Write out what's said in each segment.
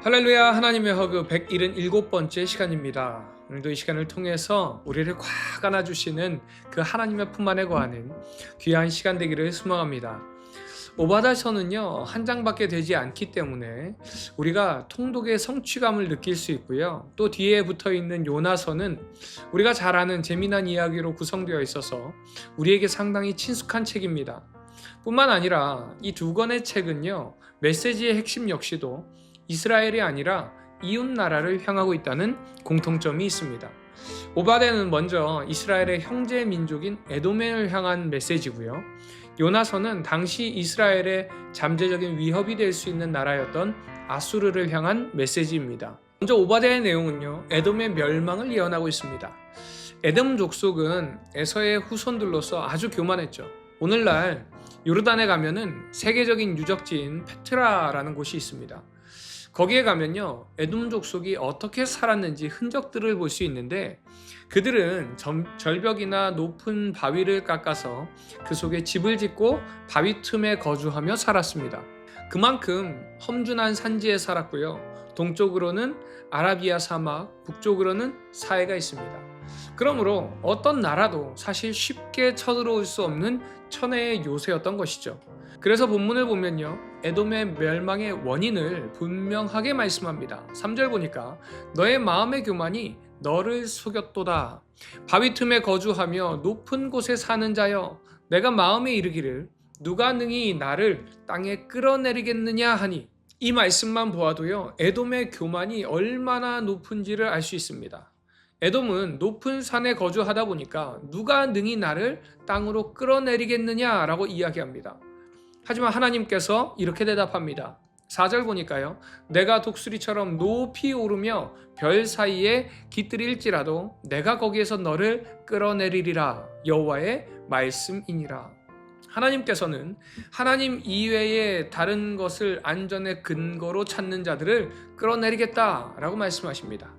할렐루야. 하나님의 허그 177번째 시간입니다. 오늘도 이 시간을 통해서 우리를 꽉 안아주시는 그 하나님의 품 안에 거하는 귀한 시간 되기를 소망합니다. 오바다서는요 한 장밖에 되지 않기 때문에 우리가 통독의 성취감을 느낄 수 있고요, 또 뒤에 붙어있는 요나서는 우리가 잘 아는 재미난 이야기로 구성되어 있어서 우리에게 상당히 친숙한 책입니다. 뿐만 아니라 이 두 권의 책은요, 메시지의 핵심 역시도 이스라엘이 아니라 이웃 나라를 향하고 있다는 공통점이 있습니다. 오바데는 먼저 이스라엘의 형제 민족인 에돔을 향한 메시지고요, 요나서는 당시 이스라엘의 잠재적인 위협이 될 수 있는 나라였던 아수르를 향한 메시지입니다. 먼저 오바데의 내용은요, 에돔의 멸망을 예언하고 있습니다. 에돔 족속은 에서의 후손들로서 아주 교만했죠. 오늘날 요르단에 가면은 세계적인 유적지인 페트라라는 곳이 있습니다. 거기에 가면요, 에돔 족속이 어떻게 살았는지 흔적들을 볼 수 있는데, 그들은 절벽이나 높은 바위를 깎아서 그 속에 집을 짓고 바위 틈에 거주하며 살았습니다. 그만큼 험준한 산지에 살았고요, 동쪽으로는 아라비아 사막, 북쪽으로는 사해가 있습니다. 그러므로 어떤 나라도 사실 쉽게 쳐들어올 수 없는 천혜의 요새였던 것이죠. 그래서 본문을 보면요, 에돔의 멸망의 원인을 분명하게 말씀합니다. 3절 보니까 너의 마음의 교만이 너를 속였도다. 바위 틈에 거주하며 높은 곳에 사는 자여, 내가 마음에 이르기를 누가 능히 나를 땅에 끌어내리겠느냐 하니, 이 말씀만 보아도요, 에돔의 교만이 얼마나 높은지를 알 수 있습니다. 에돔은 높은 산에 거주하다 보니까 누가 능히 나를 땅으로 끌어내리겠느냐라고 이야기합니다. 하지만 하나님께서 이렇게 대답합니다. 4절 보니까요, 내가 독수리처럼 높이 오르며 별 사이에 깃들일지라도 내가 거기에서 너를 끌어내리리라. 여호와의 말씀이니라. 하나님께서는 하나님 이외의 다른 것을 안전의 근거로 찾는 자들을 끌어내리겠다라고 말씀하십니다.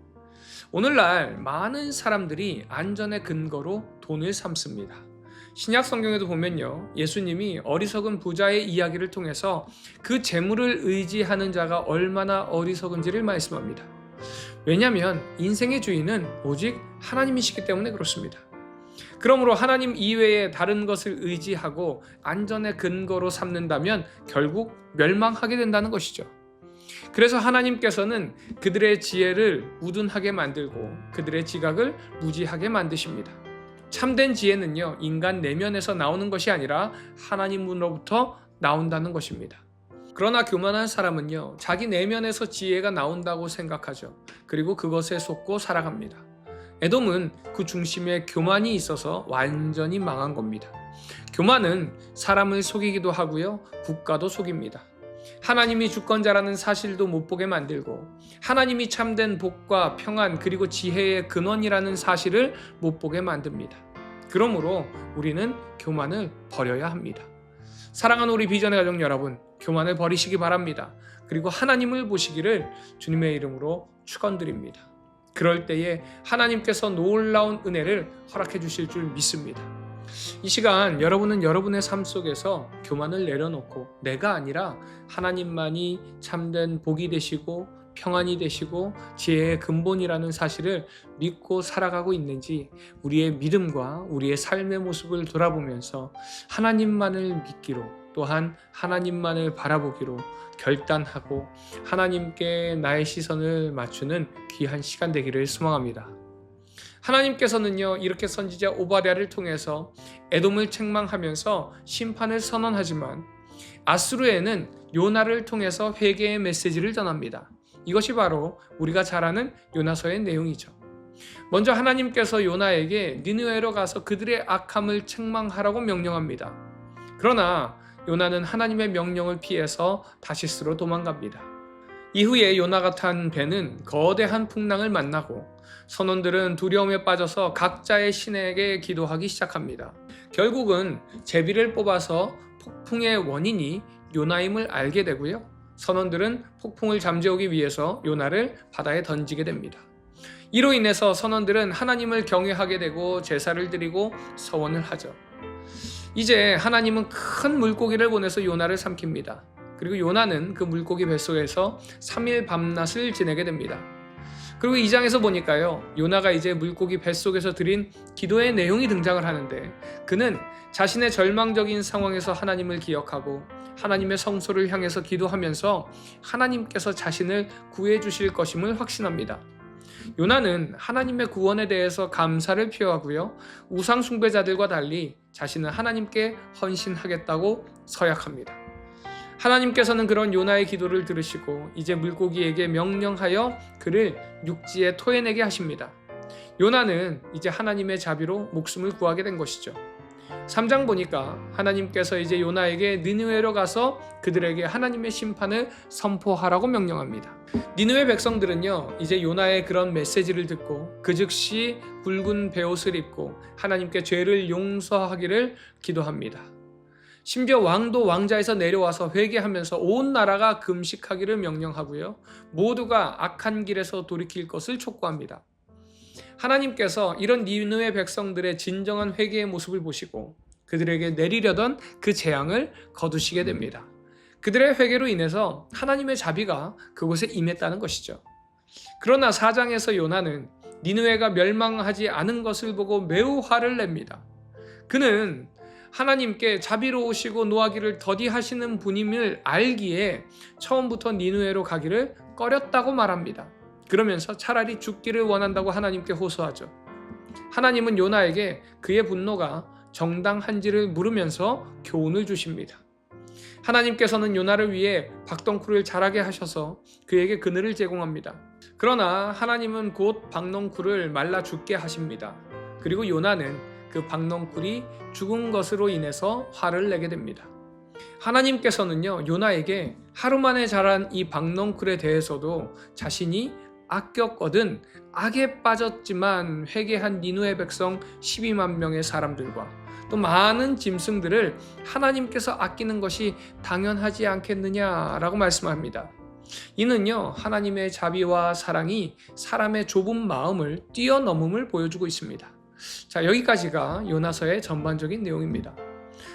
오늘날 많은 사람들이 안전의 근거로 돈을 삼습니다. 신약 성경에도 보면요, 예수님이 어리석은 부자의 이야기를 통해서 그 재물을 의지하는 자가 얼마나 어리석은지를 말씀합니다. 왜냐하면 인생의 주인은 오직 하나님이시기 때문에 그렇습니다. 그러므로 하나님 이외의 다른 것을 의지하고 안전의 근거로 삼는다면 결국 멸망하게 된다는 것이죠. 그래서 하나님께서는 그들의 지혜를 우둔하게 만들고 그들의 지각을 무지하게 만드십니다. 참된 지혜는요, 인간 내면에서 나오는 것이 아니라 하나님으로부터 나온다는 것입니다. 그러나 교만한 사람은요, 자기 내면에서 지혜가 나온다고 생각하죠. 그리고 그것에 속고 살아갑니다. 에돔은 그 중심에 교만이 있어서 완전히 망한 겁니다. 교만은 사람을 속이기도 하고요, 국가도 속입니다. 하나님이 주권자라는 사실도 못 보게 만들고, 하나님이 참된 복과 평안 그리고 지혜의 근원이라는 사실을 못 보게 만듭니다. 그러므로 우리는 교만을 버려야 합니다. 사랑하는 우리 비전의 가족 여러분, 교만을 버리시기 바랍니다. 그리고 하나님을 보시기를 주님의 이름으로 축원드립니다. 그럴 때에 하나님께서 놀라운 은혜를 허락해 주실 줄 믿습니다. 이 시간 여러분은 여러분의 삶 속에서 교만을 내려놓고 내가 아니라 하나님만이 참된 복이 되시고 평안이 되시고 지혜의 근본이라는 사실을 믿고 살아가고 있는지, 우리의 믿음과 우리의 삶의 모습을 돌아보면서 하나님만을 믿기로, 또한 하나님만을 바라보기로 결단하고 하나님께 나의 시선을 맞추는 귀한 시간 되기를 소망합니다. 하나님께서는요, 이렇게 선지자 오바댜를 통해서 에돔을 책망하면서 심판을 선언하지만 아수르에는 요나를 통해서 회개의 메시지를 전합니다. 이것이 바로 우리가 잘 아는 요나서의 내용이죠. 먼저 하나님께서 요나에게 니느웨로 가서 그들의 악함을 책망하라고 명령합니다. 그러나 요나는 하나님의 명령을 피해서 다시스로 도망갑니다. 이후에 요나가 탄 배는 거대한 풍랑을 만나고 선원들은 두려움에 빠져서 각자의 신에게 기도하기 시작합니다. 결국은 제비를 뽑아서 폭풍의 원인이 요나임을 알게 되고요, 선원들은 폭풍을 잠재우기 위해서 요나를 바다에 던지게 됩니다. 이로 인해서 선원들은 하나님을 경외하게 되고 제사를 드리고 서원을 하죠. 이제 하나님은 큰 물고기를 보내서 요나를 삼킵니다. 그리고 요나는 그 물고기 뱃속에서 3일 밤낮을 지내게 됩니다. 그리고 2장에서 보니까요, 요나가 이제 물고기 뱃속에서 드린 기도의 내용이 등장을 하는데, 그는 자신의 절망적인 상황에서 하나님을 기억하고 하나님의 성소를 향해서 기도하면서 하나님께서 자신을 구해 주실 것임을 확신합니다. 요나는 하나님의 구원에 대해서 감사를 표하고요, 우상 숭배자들과 달리 자신은 하나님께 헌신하겠다고 서약합니다. 하나님께서는 그런 요나의 기도를 들으시고 이제 물고기에게 명령하여 그를 육지에 토해내게 하십니다. 요나는 이제 하나님의 자비로 목숨을 구하게 된 것이죠. 3장 보니까 하나님께서 이제 요나에게 니느웨로 가서 그들에게 하나님의 심판을 선포하라고 명령합니다. 니느웨 백성들은요, 이제 요나의 그런 메시지를 듣고 그 즉시 굵은 베옷을 입고 하나님께 죄를 용서하기를 기도합니다. 심지어 왕도 왕자에서 내려와서 회개하면서 온 나라가 금식하기를 명령하고요, 모두가 악한 길에서 돌이킬 것을 촉구합니다. 하나님께서 이런 니느웨 백성들의 진정한 회개의 모습을 보시고 그들에게 내리려던 그 재앙을 거두시게 됩니다. 그들의 회개로 인해서 하나님의 자비가 그곳에 임했다는 것이죠. 그러나 4장에서 요나는 니느웨가 멸망하지 않은 것을 보고 매우 화를 냅니다. 그는 하나님께 자비로우시고 노하기를 더디하시는 분임을 알기에 처음부터 니느웨로 가기를 꺼렸다고 말합니다. 그러면서 차라리 죽기를 원한다고 하나님께 호소하죠. 하나님은 요나에게 그의 분노가 정당한지를 물으면서 교훈을 주십니다. 하나님께서는 요나를 위해 박넝쿨을 자라게 하셔서 그에게 그늘을 제공합니다. 그러나 하나님은 곧 박넝쿨을 말라 죽게 하십니다. 그리고 요나는 그 박넝쿨이 죽은 것으로 인해서 화를 내게 됩니다. 하나님께서는요, 요나에게 하루 만에 자란 이 박넝쿨에 대해서도 자신이 아꼈거든 악에 빠졌지만 회개한 니느웨 백성 12만 명의 사람들과 또 많은 짐승들을 하나님께서 아끼는 것이 당연하지 않겠느냐라고 말씀합니다. 이는요, 하나님의 자비와 사랑이 사람의 좁은 마음을 뛰어넘음을 보여주고 있습니다. 자, 여기까지가 요나서의 전반적인 내용입니다.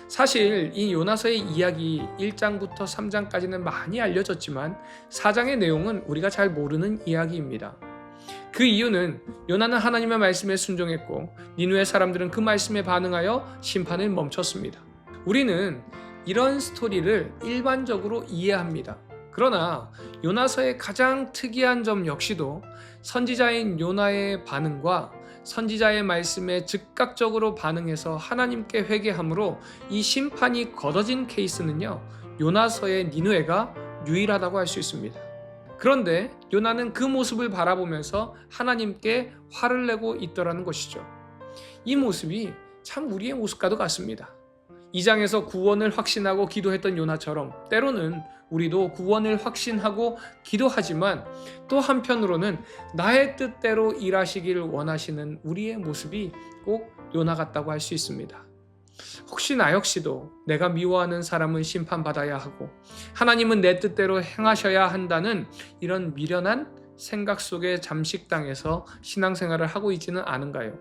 사실 이 요나서의 이야기 1장부터 3장까지는 많이 알려졌지만 4장의 내용은 우리가 잘 모르는 이야기입니다. 그 이유는 요나는 하나님의 말씀에 순종했고 니느웨 사람들은 그 말씀에 반응하여 심판을 멈췄습니다. 우리는 이런 스토리를 일반적으로 이해합니다. 그러나 요나서의 가장 특이한 점 역시도 선지자인 요나의 반응과 선지자의 말씀에 즉각적으로 반응해서 하나님께 회개함으로 이 심판이 거둬진 케이스는요, 요나서의 니느웨가 유일하다고 할 수 있습니다. 그런데 요나는 그 모습을 바라보면서 하나님께 화를 내고 있더라는 것이죠. 이 모습이 참 우리의 모습과도 같습니다. 2장에서 구원을 확신하고 기도했던 요나처럼 때로는 우리도 구원을 확신하고 기도하지만 또 한편으로는 나의 뜻대로 일하시기를 원하시는 우리의 모습이 꼭 요나 같다고 할 수 있습니다. 혹시 나 역시도 내가 미워하는 사람은 심판받아야 하고 하나님은 내 뜻대로 행하셔야 한다는 이런 미련한 생각 속에 잠식당해서 신앙생활을 하고 있지는 않은가요?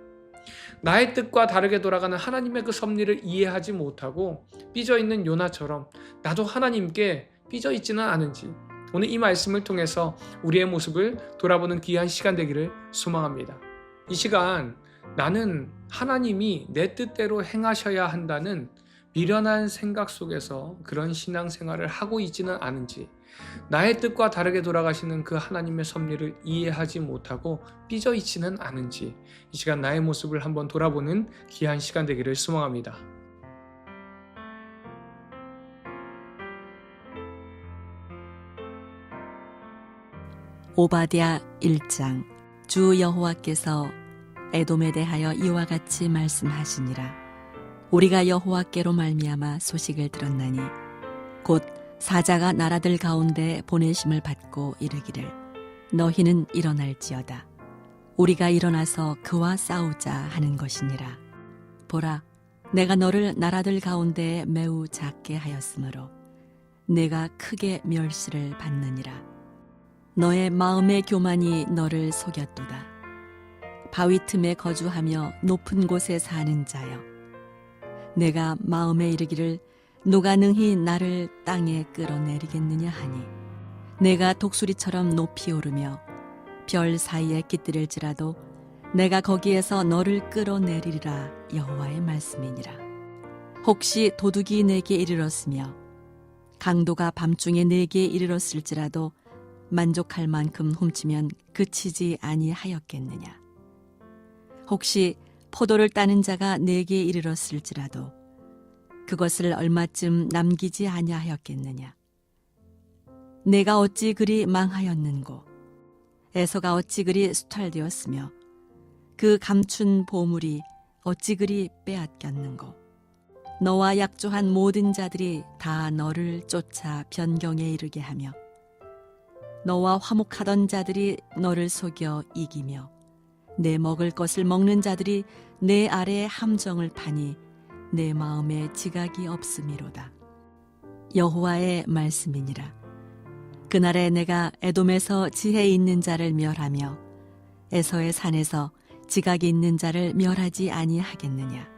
나의 뜻과 다르게 돌아가는 하나님의 그 섭리를 이해하지 못하고 삐져있는 요나처럼 나도 하나님께 삐져있지는 않은지 오늘 이 말씀을 통해서 우리의 모습을 돌아보는 귀한 시간 되기를 소망합니다. 이 시간 나는 하나님이 내 뜻대로 행하셔야 한다는 미련한 생각 속에서 그런 신앙생활을 하고 있지는 않은지 나의 뜻과 다르게 돌아가시는 그 하나님의 섭리를 이해하지 못하고 삐져있지는 않은지 이 시간 나의 모습을 한번 돌아보는 귀한 시간 되기를 소망합니다. 오바댜 1장. 주 여호와께서 에돔에 대하여 이와 같이 말씀하시니라. 우리가 여호와께로 말미암아 소식을 들었나니 곧 사자가 나라들 가운데 보내심을 받고 이르기를 너희는 일어날지어다. 우리가 일어나서 그와 싸우자 하는 것이니라. 보라, 내가 너를 나라들 가운데 매우 작게 하였으므로 내가 크게 멸시를 받느니라. 너의 마음의 교만이 너를 속였도다. 바위 틈에 거주하며 높은 곳에 사는 자여, 내가 마음에 이르기를 누가 능히 나를 땅에 끌어내리겠느냐 하니 내가 독수리처럼 높이 오르며 별 사이에 깃들일지라도 내가 거기에서 너를 끌어내리리라 여호와의 말씀이니라. 혹시 도둑이 내게 이르렀으며 강도가 밤중에 내게 이르렀을지라도 만족할 만큼 훔치면 그치지 아니하였겠느냐. 혹시 포도를 따는 자가 내게 이르렀을지라도 그것을 얼마쯤 남기지 아니하였겠느냐. 내가 어찌 그리 망하였는고 에서가 어찌 그리 수탈되었으며 그 감춘 보물이 어찌 그리 빼앗겼는고. 너와 약조한 모든 자들이 다 너를 쫓아 변경에 이르게 하며 너와 화목하던 자들이 너를 속여 이기며 내 먹을 것을 먹는 자들이 내 아래에 함정을 파니 내 마음에 지각이 없음이로다. 여호와의 말씀이니라. 그날에 내가 에돔에서 지혜 있는 자를 멸하며 에서의 산에서 지각이 있는 자를 멸하지 아니하겠느냐.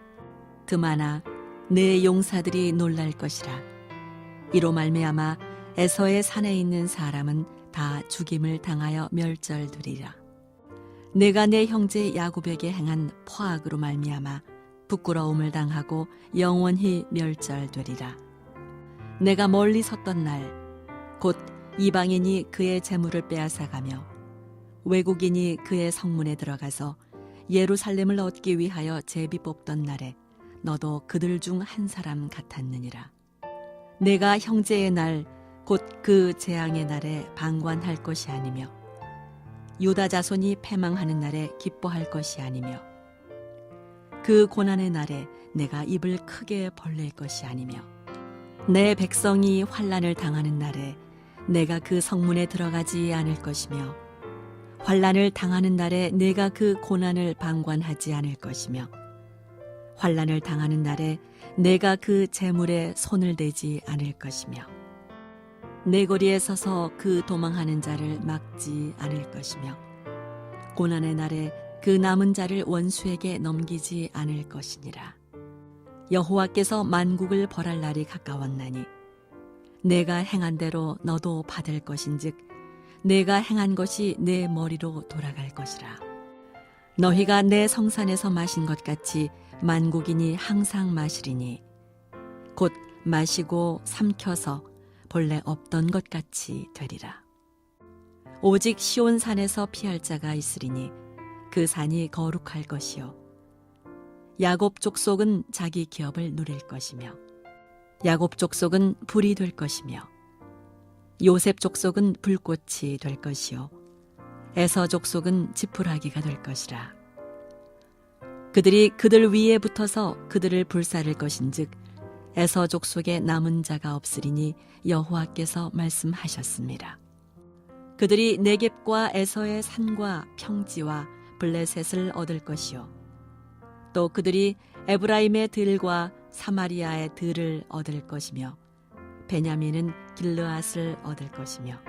그마나 내 용사들이 놀랄 것이라. 이로 말미암아 에서의 산에 있는 사람은 다 죽임을 당하여 멸절되리라. 내가 내 형제 야곱에게 행한 포악으로 말미암아 부끄러움을 당하고 영원히 멸절되리라. 내가 멀리 섰던 날 곧 이방인이 그의 재물을 빼앗아가며 외국인이 그의 성문에 들어가서 예루살렘을 얻기 위하여 제비 뽑던 날에 너도 그들 중 한 사람 같았느니라. 내가 형제의 날 곧 그 재앙의 날에 방관할 것이 아니며 유다 자손이 패망하는 날에 기뻐할 것이 아니며 그 고난의 날에 내가 입을 크게 벌릴 것이 아니며 내 백성이 환난을 당하는 날에 내가 그 성문에 들어가지 않을 것이며 환난을 당하는 날에 내가 그 고난을 방관하지 않을 것이며 환난을 당하는 날에 내가 그 재물에 손을 대지 않을 것이며 내 거리에 서서 그 도망하는 자를 막지 않을 것이며 고난의 날에 그 남은 자를 원수에게 넘기지 않을 것이니라. 여호와께서 만국을 벌할 날이 가까웠나니 내가 행한 대로 너도 받을 것인즉 내가 행한 것이 내 머리로 돌아갈 것이라. 너희가 내 성산에서 마신 것 같이 만국인이 항상 마시리니 곧 마시고 삼켜서 본래 없던 것 같이 되리라. 오직 시온 산에서 피할 자가 있으리니 그 산이 거룩할 것이요 야곱 족속은 자기 기업을 누릴 것이며 야곱 족속은 불이 될 것이며 요셉 족속은 불꽃이 될 것이요 에서 족속은 지푸라기가 될 것이라. 그들이 그들 위에 붙어서 그들을 불사를 것인즉 에서 족속에 남은 자가 없으리니 여호와께서 말씀하셨습니다. 그들이 네겝과 에서의 산과 평지와 블레셋을 얻을 것이요 또 그들이 에브라임의 들과 사마리아의 들을 얻을 것이며 베냐민은 길르앗을 얻을 것이며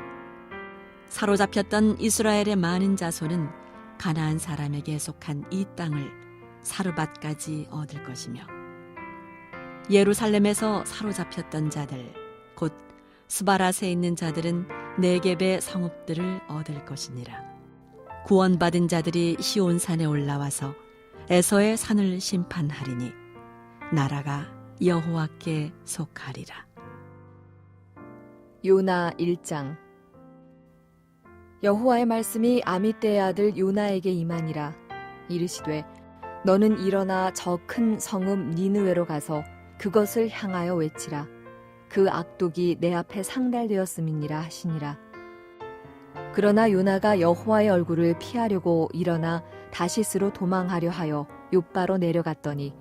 사로잡혔던 이스라엘의 많은 자손은 가나안 사람에게 속한 이 땅을 사르밧까지 얻을 것이며 예루살렘에서 사로잡혔던 자들 곧 스바랏에 있는 자들은 네겝의 성읍들을 얻을 것이니라. 구원받은 자들이 시온산에 올라와서 에서의 산을 심판하리니 나라가 여호와께 속하리라. 요나 1장. 여호와의 말씀이 아미떼의 아들 요나에게 임하니라. 이르시되 너는 일어나 저 큰 성읍 니느웨로 가서 그것을 향하여 외치라. 그 악독이 내 앞에 상달되었음이니라 하시니라. 그러나 요나가 여호와의 얼굴을 피하려고 일어나 다시스로 도망하려 하여 욥바로 내려갔더니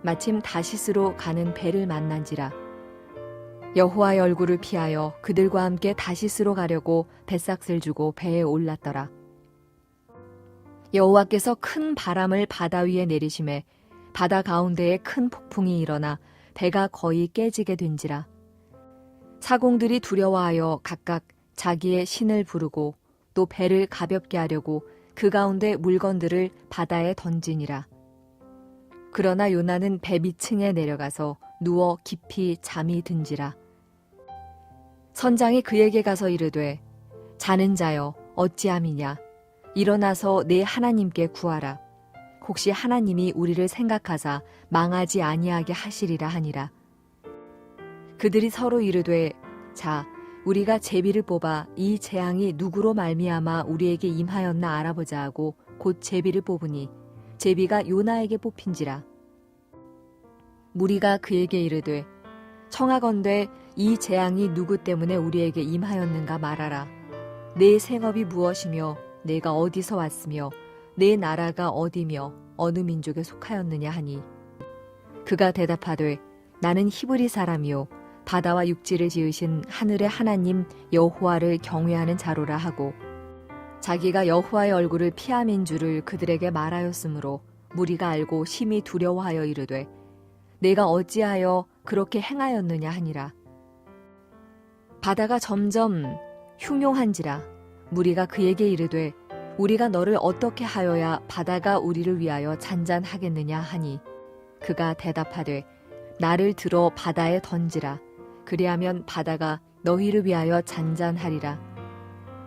마침 다시스로 가는 배를 만난지라. 여호와의 얼굴을 피하여 그들과 함께 다시스로 가려고 뱃삭을 주고 배에 올랐더라. 여호와께서 큰 바람을 바다 위에 내리심에 바다 가운데에 큰 폭풍이 일어나 배가 거의 깨지게 된지라. 사공들이 두려워하여 각각 자기의 신을 부르고 또 배를 가볍게 하려고 그 가운데 물건들을 바다에 던지니라. 그러나 요나는 배 밑층에 내려가서 누워 깊이 잠이 든지라. 선장이 그에게 가서 이르되 자는 자여 어찌함이냐 일어나서 내 하나님께 구하라. 혹시 하나님이 우리를 생각하사 망하지 아니하게 하시리라 하니라. 그들이 서로 이르되 자 우리가 제비를 뽑아 이 재앙이 누구로 말미암아 우리에게 임하였나 알아보자 하고 곧 제비를 뽑으니 제비가 요나에게 뽑힌지라. 무리가 그에게 이르되 청하건대 이 재앙이 누구 때문에 우리에게 임하였는가 말하라. 내 생업이 무엇이며 내가 어디서 왔으며 내 나라가 어디며 어느 민족에 속하였느냐 하니 그가 대답하되 나는 히브리 사람이요 바다와 육지를 지으신 하늘의 하나님 여호와를 경외하는 자로라 하고 자기가 여호와의 얼굴을 피함인 줄을 그들에게 말하였으므로 무리가 알고 심히 두려워하여 이르되 내가 어찌하여 그렇게 행하였느냐 하니라. 바다가 점점 흉용한지라. 무리가 그에게 이르되 우리가 너를 어떻게 하여야 바다가 우리를 위하여 잔잔하겠느냐 하니 그가 대답하되 나를 들어 바다에 던지라. 그리하면 바다가 너희를 위하여 잔잔하리라.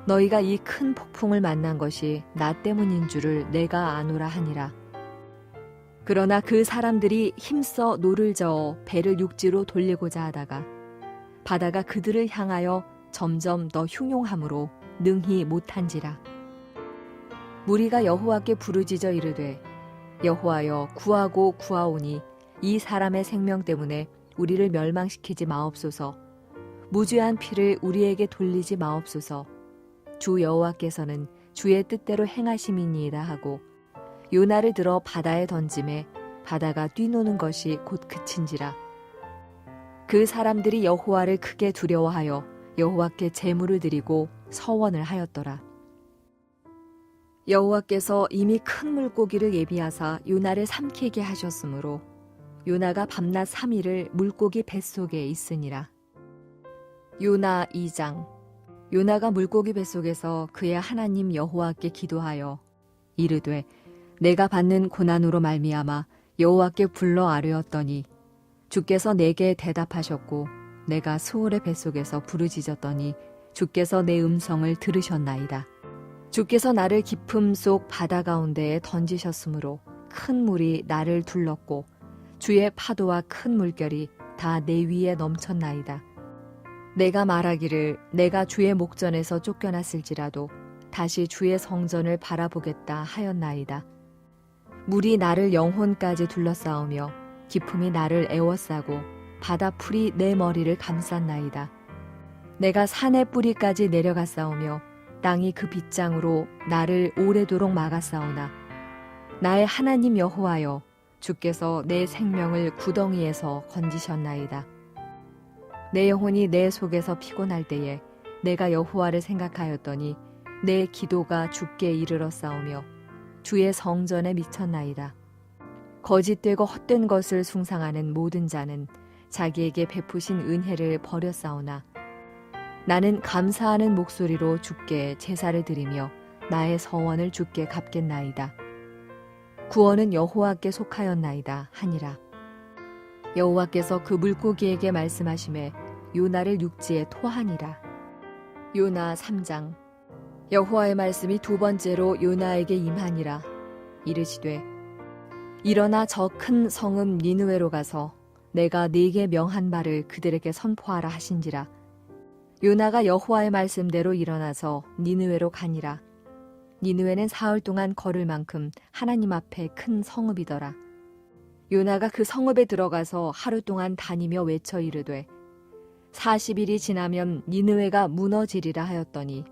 너희가 이 큰 폭풍을 만난 것이 나 때문인 줄을 내가 아노라 하니라. 그러나 그 사람들이 힘써 노를 저어 배를 육지로 돌리고자 하다가 바다가 그들을 향하여 점점 더 흉용함으로 능히 못한지라. 무리가 여호와께 부르짖어 이르되 여호와여 구하고 구하오니 이 사람의 생명 때문에 우리를 멸망시키지 마옵소서. 무죄한 피를 우리에게 돌리지 마옵소서. 주 여호와께서는 주의 뜻대로 행하심이니이다 하고 요나를 들어 바다에 던짐에 바다가 뛰노는 것이 곧 그친지라. 그 사람들이 여호와를 크게 두려워하여 여호와께 제물을 드리고 서원을 하였더라. 여호와께서 이미 큰 물고기를 예비하사 요나를 삼키게 하셨으므로 요나가 밤낮 3일을 물고기 뱃속에 있으니라. 요나 2장. 요나가 물고기 뱃속에서 그의 하나님 여호와께 기도하여 이르되 내가 받는 고난으로 말미암아 여호와께 불러 아뢰었더니 주께서 내게 대답하셨고 내가 수월의 뱃속에서 부르짖었더니 주께서 내 음성을 들으셨나이다. 주께서 나를 깊음 속 바다 가운데에 던지셨으므로 큰 물이 나를 둘렀고 주의 파도와 큰 물결이 다 내 위에 넘쳤나이다. 내가 말하기를 내가 주의 목전에서 쫓겨났을지라도 다시 주의 성전을 바라보겠다 하였나이다. 물이 나를 영혼까지 둘러싸우며 깊음이 나를 애워싸고 바다 풀이 내 머리를 감쌌나이다. 내가 산의 뿌리까지 내려갔사오며 땅이 그 빗장으로 나를 오래도록 막았사오나 나의 하나님 여호와여 주께서 내 생명을 구덩이에서 건지셨나이다. 내 영혼이 내 속에서 피곤할 때에 내가 여호와를 생각하였더니 내 기도가 주께 이르렀사오며 주의 성전에 미쳤나이다. 거짓되고 헛된 것을 숭상하는 모든 자는 자기에게 베푸신 은혜를 버렸사오나 나는 감사하는 목소리로 주께 제사를 드리며 나의 서원을 주께 갚겠나이다. 구원은 여호와께 속하였나이다 하니라. 여호와께서 그 물고기에게 말씀하시매 요나를 육지에 토하니라. 요나 3장. 여호와의 말씀이 두 번째로 요나에게 임하니라. 이르시되 일어나 저 큰 성읍 니느웨로 가서 내가 네게 명한 바를 그들에게 선포하라 하신지라. 요나가 여호와의 말씀대로 일어나서 니느웨로 가니라. 니느웨는 사흘 동안 걸을 만큼 하나님 앞에 큰 성읍이더라. 요나가 그 성읍에 들어가서 하루 동안 다니며 외쳐 이르되 40일이 지나면 니느웨가 무너지리라 하였더니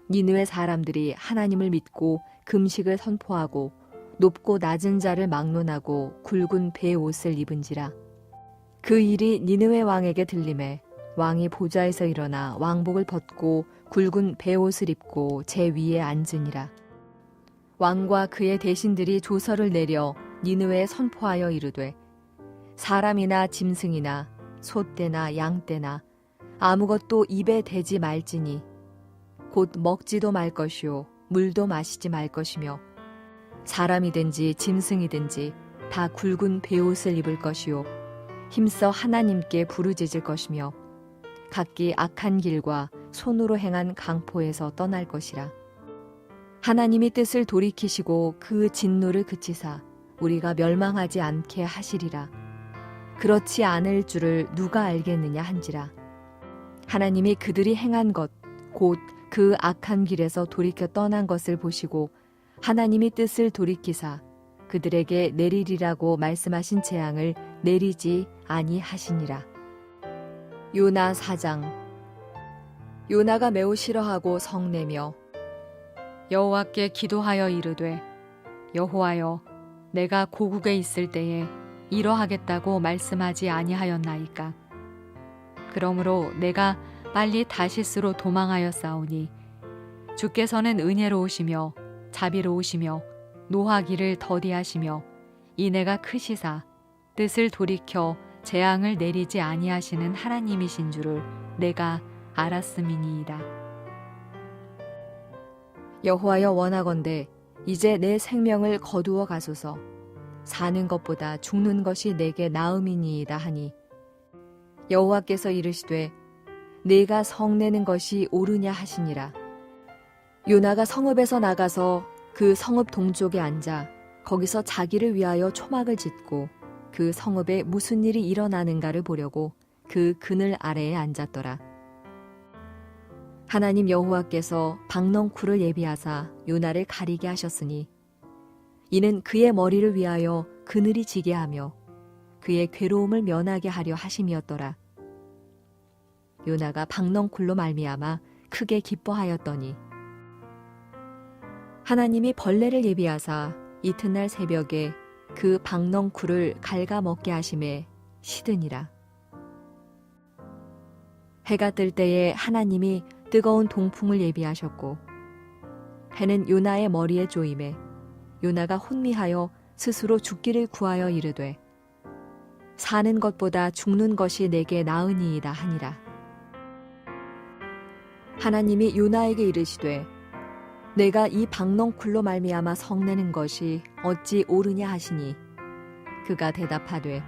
니느웨 사람들이 하나님을 믿고 금식을 선포하고 높고 낮은 자를 막론하고 굵은 배 옷을 입은지라. 그 일이 니느웨 왕에게 들림에 왕이 보좌에서 일어나 왕복을 벗고 굵은 배 옷을 입고 제 위에 앉으니라. 왕과 그의 대신들이 조서를 내려 니느웨에 선포하여 이르되 사람이나 짐승이나 소떼나 양떼나 아무것도 입에 대지 말지니 곧 먹지도 말 것이요 물도 마시지 말 것이며 사람이든지 짐승이든지 다 굵은 베옷을 입을 것이요 힘써 하나님께 부르짖을 것이며 각기 악한 길과 손으로 행한 강포에서 떠날 것이라. 하나님이 뜻을 돌이키시고 그 진노를 그치사 우리가 멸망하지 않게 하시리라. 그렇지 않을 줄을 누가 알겠느냐 한지라. 하나님이 그들이 행한 것 곧 그 악한 길에서 돌이켜 떠난 것을 보시고 하나님이 뜻을 돌이키사 그들에게 내리리라고 말씀하신 재앙을 내리지 아니하시니라. 요나 4장. 요나가 매우 싫어하고 성내며 여호와께 기도하여 이르되 여호와여 내가 고국에 있을 때에 이러하겠다고 말씀하지 아니하였나이까. 그러므로 내가 빨리 다시스로 도망하였사오니 주께서는 은혜로우시며 자비로우시며 노하기를 더디하시며 이내가 크시사 뜻을 돌이켜 재앙을 내리지 아니하시는 하나님이신 줄을 내가 알았음이니이다. 여호와여 원하건대 이제 내 생명을 거두어 가소서. 사는 것보다 죽는 것이 내게 나음이니이다 하니 여호와께서 이르시되 네가 성내는 것이 옳으냐 하시니라. 요나가 성읍에서 나가서 그 성읍 동쪽에 앉아 거기서 자기를 위하여 초막을 짓고 그 성읍에 무슨 일이 일어나는가를 보려고 그 그늘 아래에 앉았더라. 하나님 여호와께서 박넝쿨을 예비하사 요나를 가리게 하셨으니 이는 그의 머리를 위하여 그늘이 지게 하며 그의 괴로움을 면하게 하려 하심이었더라. 요나가 박넝쿨로 말미암아 크게 기뻐하였더니 하나님이 벌레를 예비하사 이튿날 새벽에 그 박넝쿨을 갉아먹게 하심에 시드니라. 해가 뜰 때에 하나님이 뜨거운 동풍을 예비하셨고 해는 요나의 머리에 쪼임에 요나가 혼미하여 스스로 죽기를 구하여 이르되 사는 것보다 죽는 것이 내게 나으니이다 하니라. 하나님이 요나에게 이르시되 내가 이 박넝쿨로 말미암아 성내는 것이 어찌 옳으냐 하시니 그가 대답하되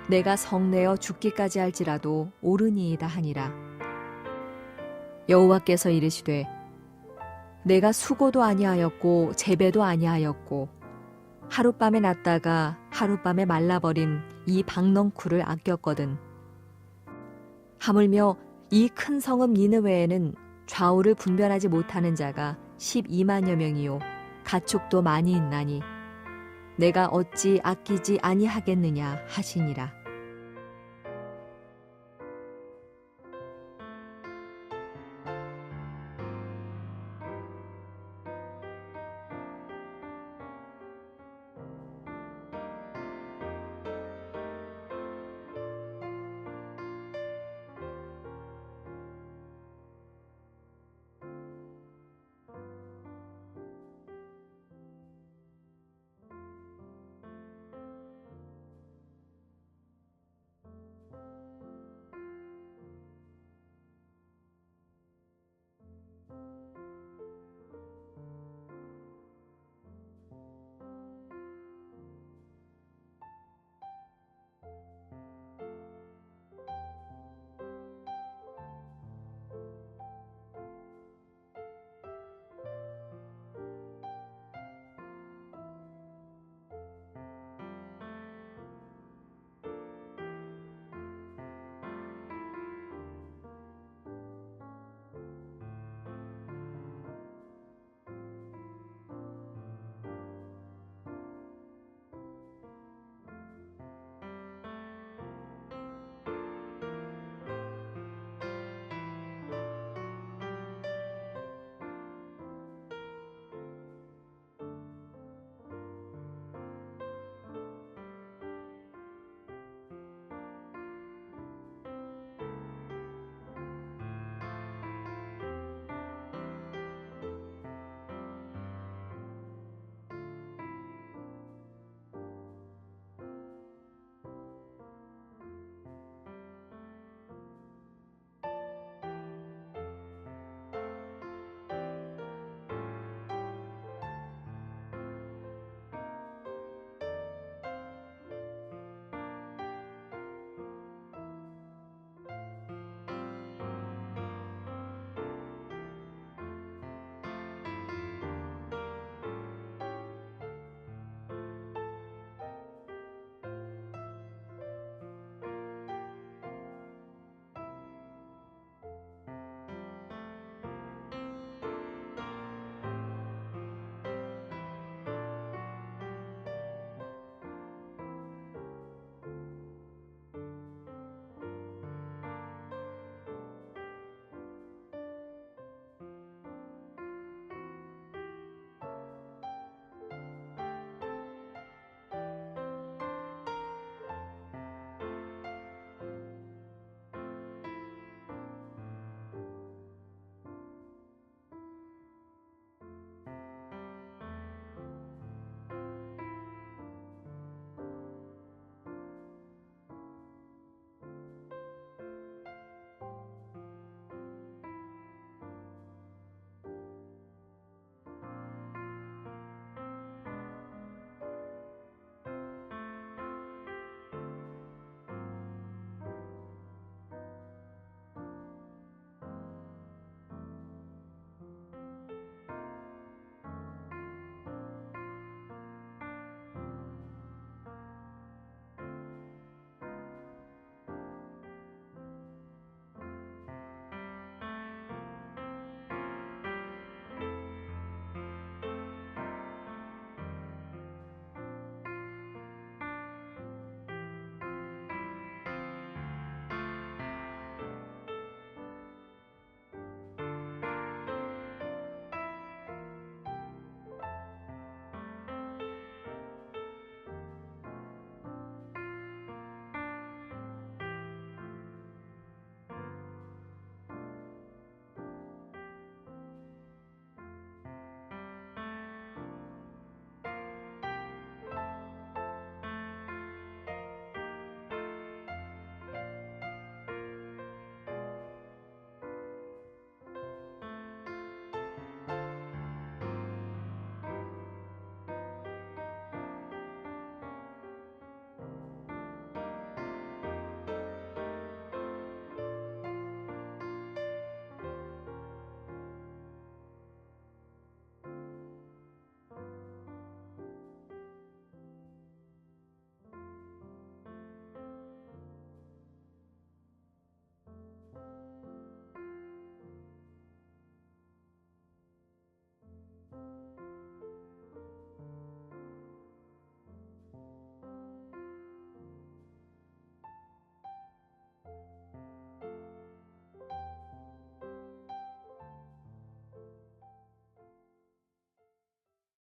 내가 성내어 죽기까지 할지라도 옳으니이다 하니라. 여호와께서 이르시되 내가 수고도 아니하였고 재배도 아니하였고 하룻밤에 났다가 하룻밤에 말라버린 이 박넝쿨을 아꼈거든. 하물며 이 큰 성읍 니느웨에는 좌우를 분별하지 못하는 자가 12만여 명이요 가축도 많이 있나니 내가 어찌 아끼지 아니하겠느냐 하시니라.